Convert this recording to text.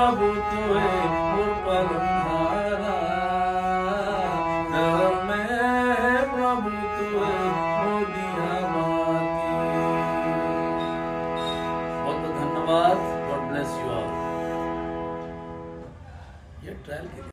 प्रभु तू है मोर परमधारा, धर्म में है प्रभु तू है मोर दिया बाती। बहुत बहुत धन्यवाद। God bless you all. ये ट्रायल